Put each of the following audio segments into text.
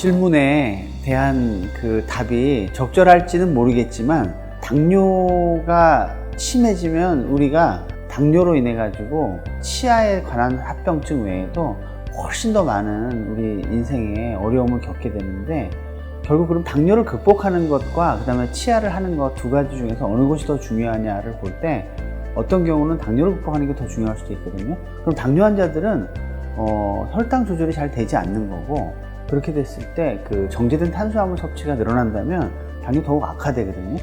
질문에 대한 그 답이 적절할지는 모르겠지만, 당뇨가 심해지면 우리가 당뇨로 인해 가지고 치아에 관한 합병증 외에도 훨씬 더 많은 우리 인생에 어려움을 겪게 되는데, 결국 그럼 당뇨를 극복하는 것과 그 다음에 치아를 하는 것 두 가지 중에서 어느 것이 더 중요하냐를 볼 때, 어떤 경우는 당뇨를 극복하는 게 더 중요할 수도 있거든요. 그럼 당뇨 환자들은 혈당 조절이 잘 되지 않는 거고, 그렇게 됐을 때 그 정제된 탄수화물 섭취가 늘어난다면 당뇨 더욱 악화되거든요.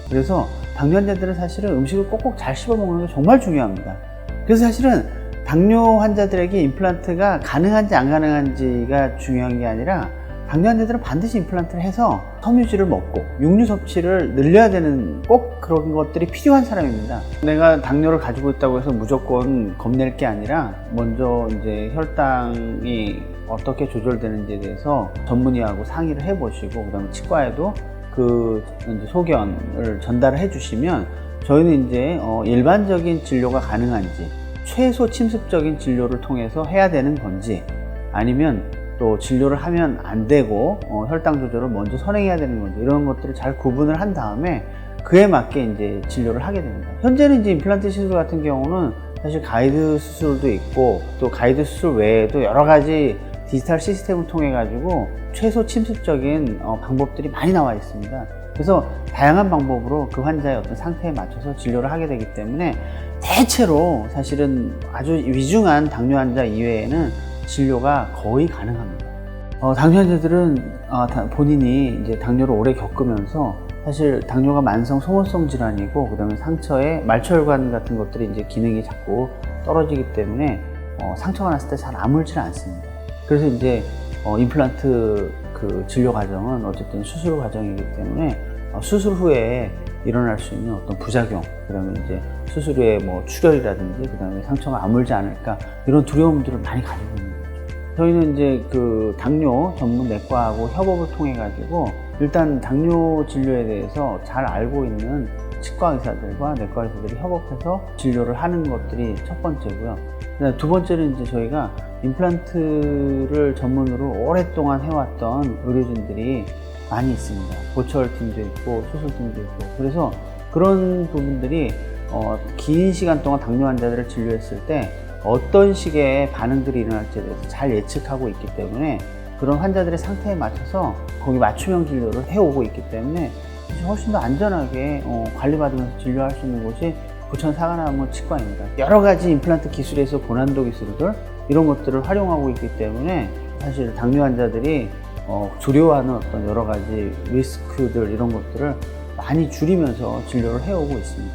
그래서 당뇨 환자들은 사실은 음식을 꼭꼭 잘 씹어 먹는 게 정말 중요합니다. 그래서 사실은 당뇨 환자들에게 임플란트가 가능한지 안 가능한지가 중요한 게 아니라, 당뇨 환자들은 반드시 임플란트를 해서 섬유질을 먹고 육류 섭취를 늘려야 되는, 꼭 그런 것들이 필요한 사람입니다. 내가 당뇨를 가지고 있다고 해서 무조건 겁낼 게 아니라, 먼저 이제 혈당이 어떻게 조절되는지에 대해서 전문의하고 상의를 해보시고, 그 다음에 치과에도 그 이제 소견을 전달을 해주시면, 저희는 이제 일반적인 진료가 가능한지, 최소 침습적인 진료를 통해서 해야 되는 건지, 아니면 또 진료를 하면 안 되고 혈당 조절을 먼저 선행해야 되는 건지, 이런 것들을 잘 구분을 한 다음에 그에 맞게 이제 진료를 하게 됩니다. 현재는 이제 임플란트 시술 같은 경우는 사실 가이드 수술도 있고, 또 가이드 수술 외에도 여러 가지 디지털 시스템을 통해 가지고 최소 침습적인 방법들이 많이 나와 있습니다. 그래서 다양한 방법으로 그 환자의 어떤 상태에 맞춰서 진료를 하게 되기 때문에, 대체로 사실은 아주 위중한 당뇨 환자 이외에는 진료가 거의 가능합니다. 당뇨 환자들은 본인이 이제 당뇨를 오래 겪으면서, 사실 당뇨가 만성 소모성 질환이고, 그 다음에 상처에 말초혈관 같은 것들이 이제 기능이 자꾸 떨어지기 때문에 상처가 났을 때 잘 아물질 않습니다. 그래서 이제 임플란트 그 진료 과정은 어쨌든 수술 과정이기 때문에, 수술 후에 일어날 수 있는 어떤 부작용, 그 다음에 이제 수술 후에 뭐 출혈이라든지, 그 다음에 상처가 아물지 않을까, 이런 두려움들을 많이 가지고 있는 거죠. 저희는 이제 그 당뇨 전문 내과하고 협업을 통해 가지고, 일단 당뇨 진료에 대해서 잘 알고 있는 치과 의사들과 내과 의사들이 협업해서 진료를 하는 것들이 첫 번째고요. 두 번째는 이제 저희가 임플란트를 전문으로 오랫동안 해왔던 의료진들이 많이 있습니다. 보철팀도 있고 수술팀도 있고, 그래서 그런 부분들이 긴 시간 동안 당뇨 환자들을 진료했을 때 어떤 식의 반응들이 일어날지에 대해서 잘 예측하고 있기 때문에, 그런 환자들의 상태에 맞춰서 거기 맞춤형 진료를 해오고 있기 때문에 훨씬 더 안전하게 관리받으면서 진료할 수 있는 곳이 부천 사관암원 치과입니다. 여러 가지 임플란트 기술에서 고난도 기술들, 이런 것들을 활용하고 있기 때문에, 사실 당뇨 환자들이 두려워하는 어떤 여러 가지 리스크들, 이런 것들을 많이 줄이면서 진료를 해오고 있습니다.